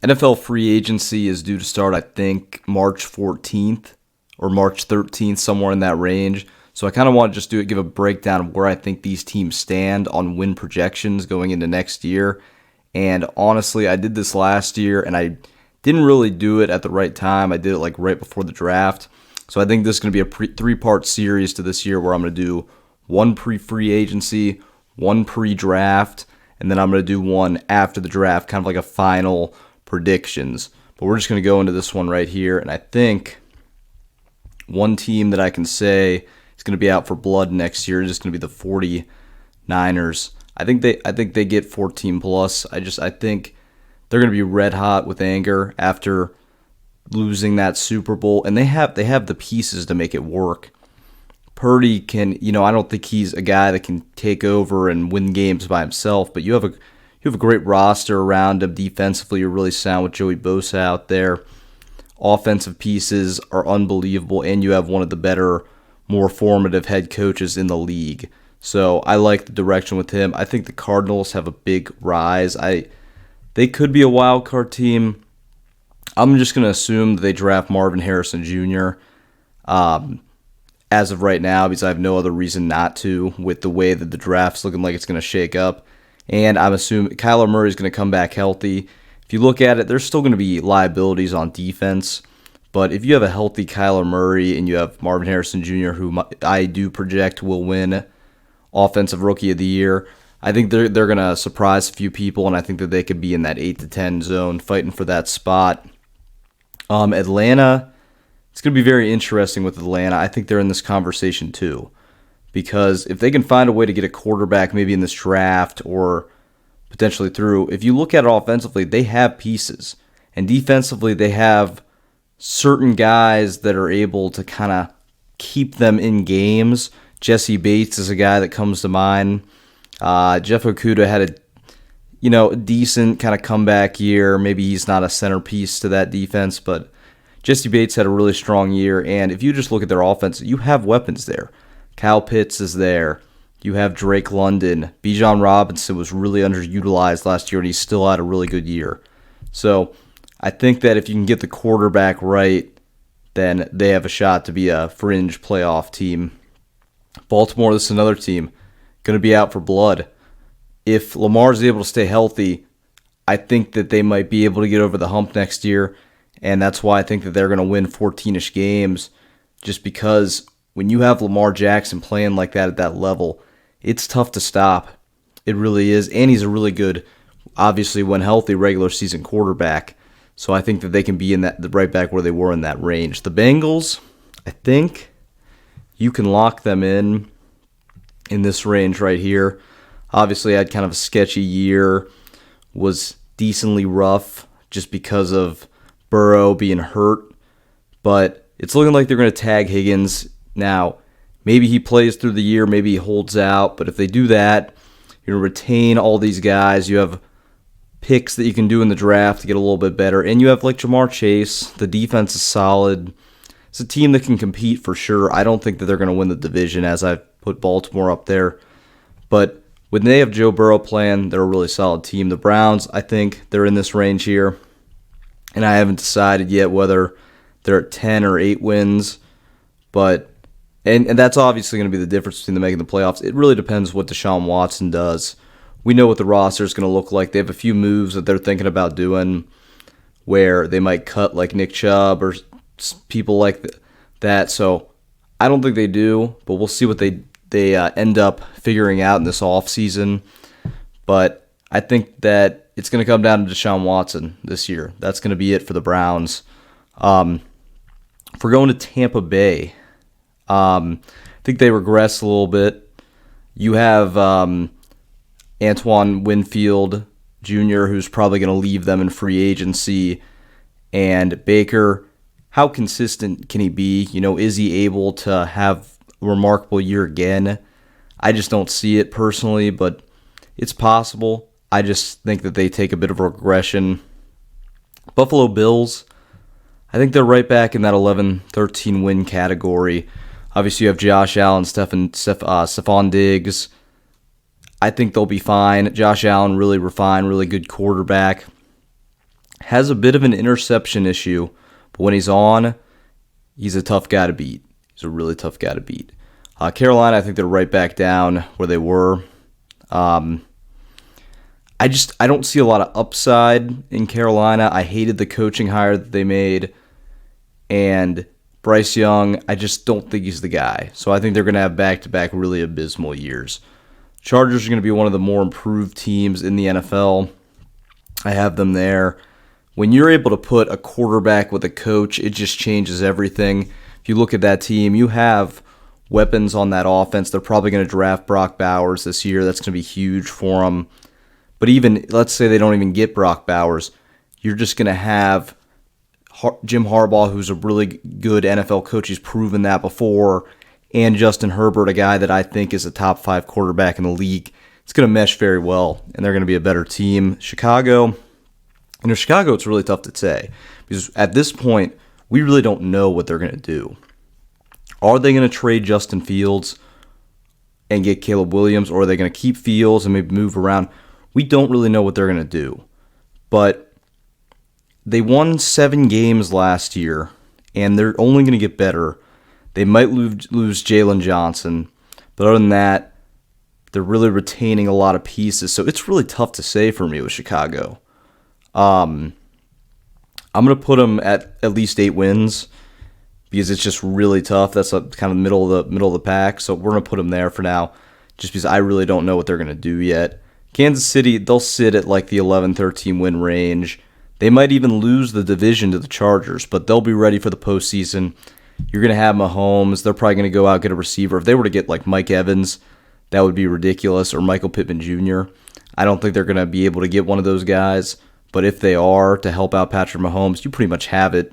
NFL free agency is due to start, I think, March 14th or March 13th, somewhere in that range. So I kind of want to just give a breakdown of where I think these teams stand on win projections going into next year. And honestly, I did this last year, and I didn't really do it at the right time. I did it like right before the draft. So I think this is going to be a three-part series to this year where I'm going to do one pre-free agency, one pre-draft, and then I'm going to do one after the draft, kind of like a final predictions. But we're just going to go into this one right here, and I think one team that I can say is going to be out for blood next year is just going to be the 49ers. I think they get 14 plus. I think they're going to be red hot with anger after losing that Super Bowl, and they have the pieces to make it work. Purdy can, I don't think he's a guy that can take over and win games by himself, but you have a great roster around him. Defensively, you're really sound with Joey Bosa out there. Offensive pieces are unbelievable, and you have one of the better, more formative head coaches in the league. So I like the direction with him. I think the Cardinals have a big rise. They could be a wild card team. I'm just going to assume that they draft Marvin Harrison Jr. As of right now, because I have no other reason not to with the way that the draft's looking like it's going to shake up. And I'm assuming Kyler Murray is going to come back healthy. If you look at it, there's still going to be liabilities on defense. But if you have a healthy Kyler Murray and you have Marvin Harrison Jr., who I do project will win Offensive Rookie of the Year, I think they're going to surprise a few people, and I think that they could be in that 8 to 10 zone fighting for that spot. Atlanta, it's going to be very interesting with Atlanta. I think they're in this conversation too. Because if they can find a way to get a quarterback maybe in this draft or potentially through, if you look at it offensively, they have pieces. And defensively, they have certain guys that are able to kind of keep them in games. Jesse Bates is a guy that comes to mind. Jeff Okudah had a decent kind of comeback year. Maybe he's not a centerpiece to that defense, but Jesse Bates had a really strong year. And if you just look at their offense, you have weapons there. Kyle Pitts is there. You have Drake London. Bijan Robinson was really underutilized last year, and he still had a really good year. So I think that if you can get the quarterback right, then they have a shot to be a fringe playoff team. Baltimore, this is another team going to be out for blood. If Lamar is able to stay healthy, I think that they might be able to get over the hump next year, and that's why I think that they're going to win 14-ish games, just because when you have Lamar Jackson playing like that at that level, it's tough to stop. It really is. And he's a really good, obviously, when healthy, regular season quarterback. So I think that they can be in that right back where they were in that range. The Bengals, I think you can lock them in this range right here. Obviously, I had kind of a sketchy year, was decently rough just because of Burrow being hurt. But it's looking like they're going to tag Higgins. Now, maybe he plays through the year, maybe he holds out, but if they do that, you're going to retain all these guys. You have picks that you can do in the draft to get a little bit better, and you have like Jamar Chase. The defense is solid. It's a team that can compete for sure. I don't think that they're going to win the division, as I put Baltimore up there, but when they have Joe Burrow playing, they're a really solid team. The Browns, I think they're in this range here, and I haven't decided yet whether they're at 10 or 8 wins, but And that's obviously going to be the difference between them making the playoffs. It really depends what Deshaun Watson does. We know what the roster is going to look like. They have a few moves that they're thinking about doing where they might cut like Nick Chubb or people like that. So I don't think they do, but we'll see what they end up figuring out in this offseason. But I think that it's going to come down to Deshaun Watson this year. That's going to be it for the Browns. If we're going to Tampa Bay, I think they regress a little bit. You have Antoine Winfield Jr., who's probably going to leave them in free agency. And Baker, how consistent can he be? Is he able to have a remarkable year again? I just don't see it personally, but it's possible. I just think that they take a bit of a regression. Buffalo Bills, I think they're right back in that 11-13 win category. Obviously, you have Josh Allen, Stephon Diggs. I think they'll be fine. Josh Allen, really refined, really good quarterback. Has a bit of an interception issue, but when he's on, he's a tough guy to beat. He's a really tough guy to beat. Carolina, I think they're right back down where they were. I don't see a lot of upside in Carolina. I hated the coaching hire that they made, and Bryce Young, I just don't think he's the guy. So I think they're going to have back-to-back really abysmal years. Chargers are going to be one of the more improved teams in the NFL. I have them there. When you're able to put a quarterback with a coach, it just changes everything. If you look at that team, you have weapons on that offense. They're probably going to draft Brock Bowers this year. That's going to be huge for them. But even, let's say they don't even get Brock Bowers, you're just going to have Jim Harbaugh, who's a really good NFL coach. He's proven that before. And Justin Herbert, a guy that I think is a top 5 quarterback in the league. It's going to mesh very well, and they're going to be a better team. Chicago, it's really tough to say. Because at this point, we really don't know what they're going to do. Are they going to trade Justin Fields and get Caleb Williams, or are they going to keep Fields and maybe move around? We don't really know what they're going to do. But they won 7 games last year, and they're only going to get better. They might lose Jalen Johnson, but other than that, they're really retaining a lot of pieces. So it's really tough to say for me with Chicago. I'm going to put them at least 8 wins because it's just really tough. That's kind of the middle of the pack. So we're going to put them there for now, just because I really don't know what they're going to do yet. Kansas City, they'll sit at like the 11-13 win range. They might even lose the division to the Chargers, but they'll be ready for the postseason. You're going to have Mahomes. They're probably going to go out and get a receiver. If they were to get like Mike Evans, that would be ridiculous, or Michael Pittman Jr. I don't think they're going to be able to get one of those guys, but if they are to help out Patrick Mahomes, you pretty much have it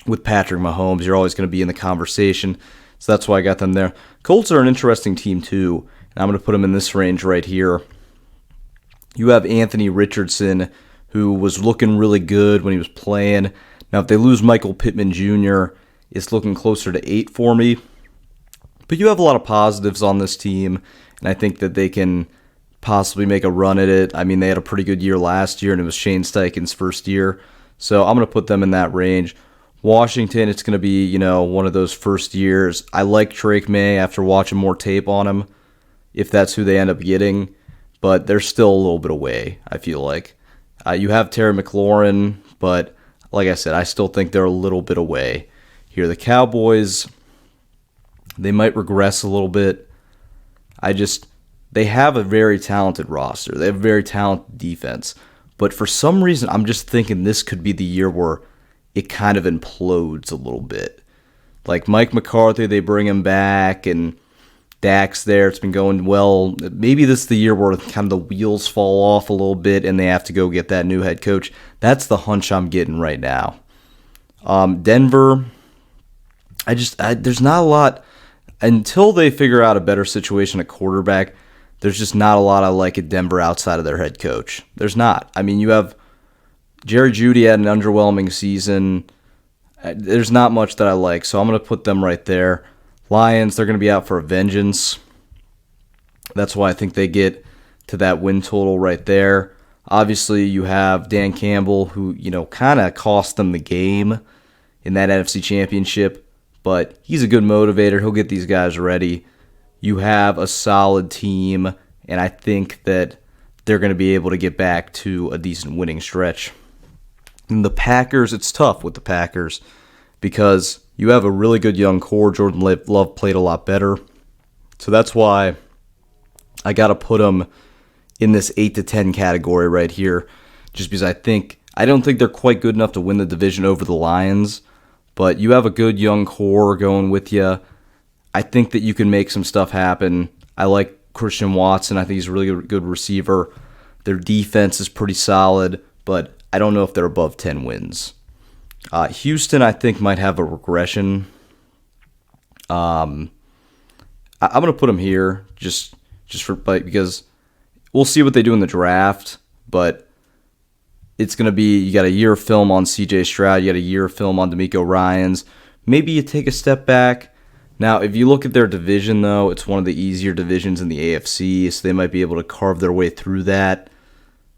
with Patrick Mahomes. You're always going to be in the conversation, so that's why I got them there. Colts are an interesting team too, and I'm going to put them in this range right here. You have Anthony Richardson, who was looking really good when he was playing. Now, if they lose Michael Pittman Jr., it's looking closer to 8 for me. But you have a lot of positives on this team, and I think that they can possibly make a run at it. I mean, they had a pretty good year last year, and it was Shane Steichen's first year. So I'm going to put them in that range. Washington, it's going to be, one of those first years. I like Drake May after watching more tape on him, if that's who they end up getting. But they're still a little bit away, I feel like. You have Terry McLaurin, but like I said, I still think they're a little bit away. Here, the Cowboys, they might regress a little bit. They have a very talented roster. They have a very talented defense. But for some reason, I'm just thinking this could be the year where it kind of implodes a little bit. Like Mike McCarthy, they bring him back, and Dak's there. It's been going well. Maybe this is the year where kind of the wheels fall off a little bit, and they have to go get that new head coach. That's the hunch I'm getting right now. Denver, there's not a lot. Until they figure out a better situation at quarterback, there's just not a lot I like at Denver outside of their head coach. There's not. I mean, you have Jerry Jeudy had an underwhelming season. There's not much that I like, so I'm going to put them right there. Lions, they're going to be out for a vengeance. That's why I think they get to that win total right there. Obviously, you have Dan Campbell, who, kind of cost them the game in that NFC Championship, but he's a good motivator. He'll get these guys ready. You have a solid team, and I think that they're going to be able to get back to a decent winning stretch. And the Packers, it's tough with the Packers because you have a really good young core. Jordan Love played a lot better. So that's why I got to put them in this 8-10 category right here, just because I don't think they're quite good enough to win the division over the Lions, but you have a good young core going with you. I think that you can make some stuff happen. I like Christian Watson. I think he's a really good receiver. Their defense is pretty solid, but I don't know if they're above 10 wins. Houston, I think, might have a regression. I'm going to put them here just because we'll see what they do in the draft, but it's going to be, you got a year of film on C.J. Stroud, you got a year of film on DeMeco Ryans. Maybe you take a step back. Now, if you look at their division, though, it's one of the easier divisions in the AFC, so they might be able to carve their way through that.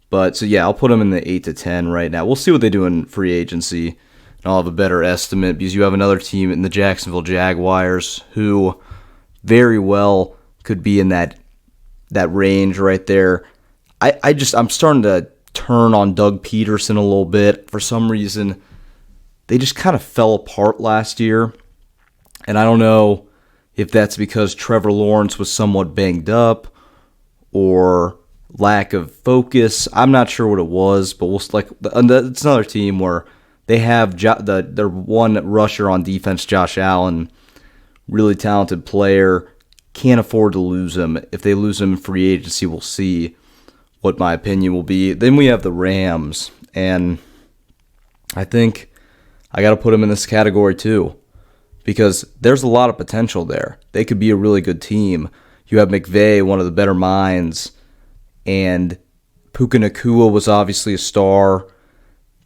But so yeah, I'll put them in the 8 to 10 right now. We'll see what they do in free agency, and I'll have a better estimate because you have another team in the Jacksonville Jaguars who very well could be in that range right there. I'm starting to turn on Doug Peterson a little bit. For some reason, they just kind of fell apart last year. And I don't know if that's because Trevor Lawrence was somewhat banged up or lack of focus. I'm not sure what it was, but it's another team where they have their one rusher on defense, Josh Allen, really talented player. Can't afford to lose him. If they lose him in free agency, we'll see what my opinion will be. Then we have the Rams, and I think I got to put them in this category too because there's a lot of potential there. They could be a really good team. You have McVay, one of the better minds, and Puka Nacua was obviously a star.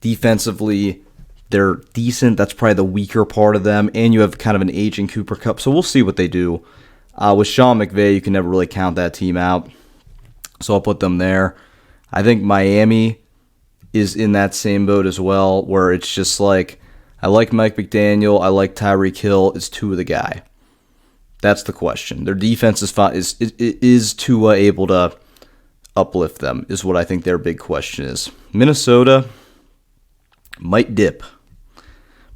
Defensively, they're decent. That's probably the weaker part of them, and you have kind of an aging Cooper Kupp, so we'll see what they do. With Sean McVay, you can never really count that team out. So I'll put them there. I think Miami is in that same boat as well, where it's just like, I like Mike McDaniel, I like Tyreek Hill. Is Tua the guy? That's the question. Their defense is fine. Is Tua able to uplift them, is what I think their big question is. Minnesota might dip.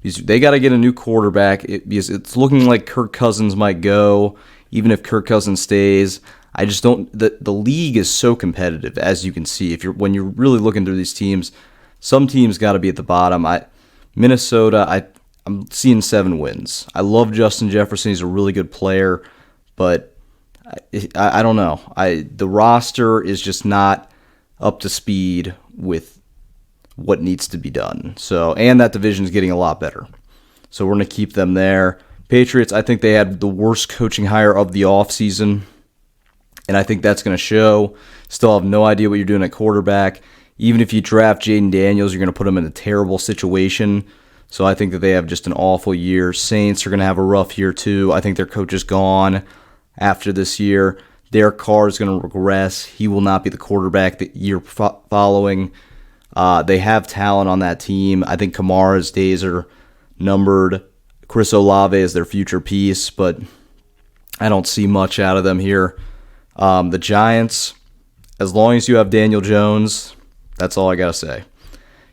Because they got to get a new quarterback. Because it's looking like Kirk Cousins might go, even if Kirk Cousins stays. I just don't. The league is so competitive, as you can see. When you're really looking through these teams, some teams got to be at the bottom. Minnesota, I'm seeing 7 wins. I love Justin Jefferson. He's a really good player, but I don't know. The roster is just not up to speed with what needs to be done. And that division is getting a lot better. So we're going to keep them there. Patriots, I think they had the worst coaching hire of the offseason. And I think that's going to show. Still have no idea what you're doing at quarterback. Even if you draft Jaden Daniels, you're going to put him in a terrible situation. So I think that they have just an awful year. Saints are going to have a rough year too. I think their coach is gone after this year. Derek Carr is going to regress. He will not be the quarterback the year following. They have talent on that team. I think Kamara's days are numbered. Chris Olave is their future piece, but I don't see much out of them here. The Giants, as long as you have Daniel Jones, that's all I got to say.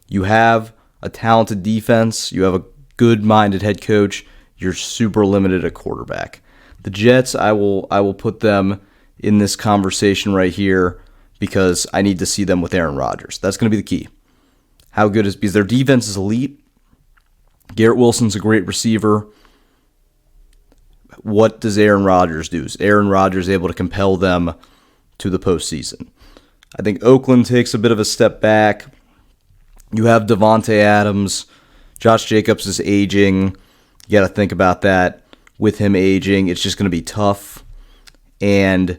You have a talented defense. You have a good-minded head coach. You're super limited at quarterback. The Jets, I will put them in this conversation right here because I need to see them with Aaron Rodgers. That's going to be the key. How good is, because their defense is elite. Garrett Wilson's a great receiver. What does Aaron Rodgers do? Is Aaron Rodgers able to compel them to the postseason? I think Oakland takes a bit of a step back. You have Devontae Adams. Josh Jacobs is aging. You got to think about that. With him aging, it's just going to be tough. And,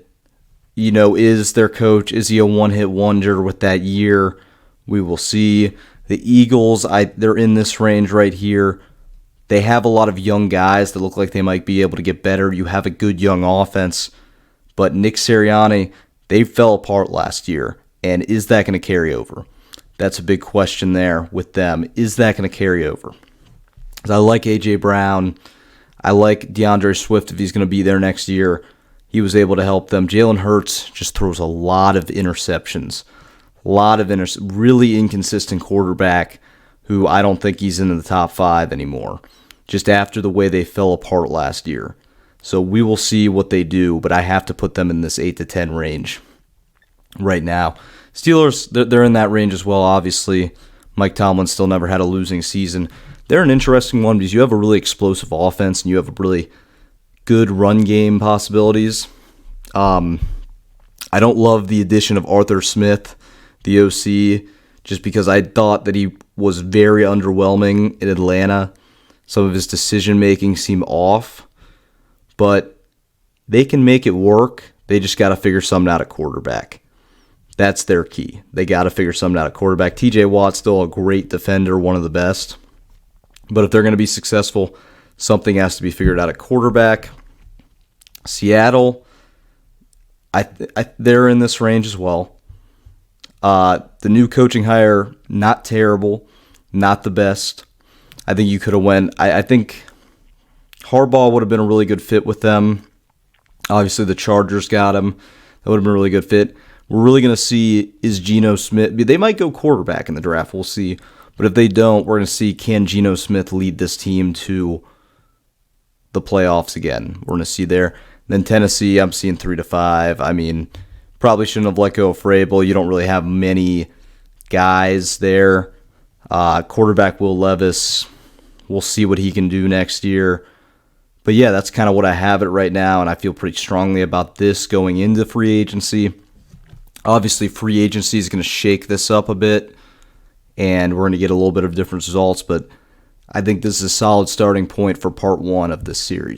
is their coach, is he a one-hit wonder with that year? We will see. The Eagles, they're in this range right here. They have a lot of young guys that look like they might be able to get better. You have a good young offense. But Nick Sirianni, they fell apart last year. And is that going to carry over? That's a big question there with them. Is that going to carry over? I like A.J. Brown. I like DeAndre Swift if he's going to be there next year. He was able to help them. Jalen Hurts just throws a lot of interceptions. Really inconsistent quarterback who I don't think he's in the top 5 anymore, just after the way they fell apart last year. So we will see what they do, but I have to put them in this 8 to 10 range right now. Steelers, they're in that range as well, obviously. Mike Tomlin still never had a losing season. They're an interesting one because you have a really explosive offense and you have a really good run game possibilities. I don't love the addition of Arthur Smith, the OC, just because I thought that he was very underwhelming in Atlanta. Some of his decision-making seemed off, but they can make it work. They just got to figure something out at quarterback. That's their key. They got to figure something out at quarterback. TJ Watt's still a great defender, one of the best. But if they're going to be successful, something has to be figured out at quarterback. Seattle, they're in this range as well. The new coaching hire, not terrible, not the best. I think you could have went. I think Harbaugh would have been a really good fit with them. Obviously, the Chargers got him. That would have been a really good fit. We're really going to see, is Geno Smith. They might go quarterback in the draft. We'll see. But if they don't, we're going to see, can Geno Smith lead this team to the playoffs again? We're going to see there. Then Tennessee, I'm seeing 3-5. I mean, probably shouldn't have let go of Vrabel. You don't really have many guys there. Quarterback Will Levis, we'll see what he can do next year. But yeah, that's kind of what I have it right now, and I feel pretty strongly about this going into free agency. Obviously, free agency is going to shake this up a bit, and we're going to get a little bit of different results, but I think this is a solid starting point for part one of this series.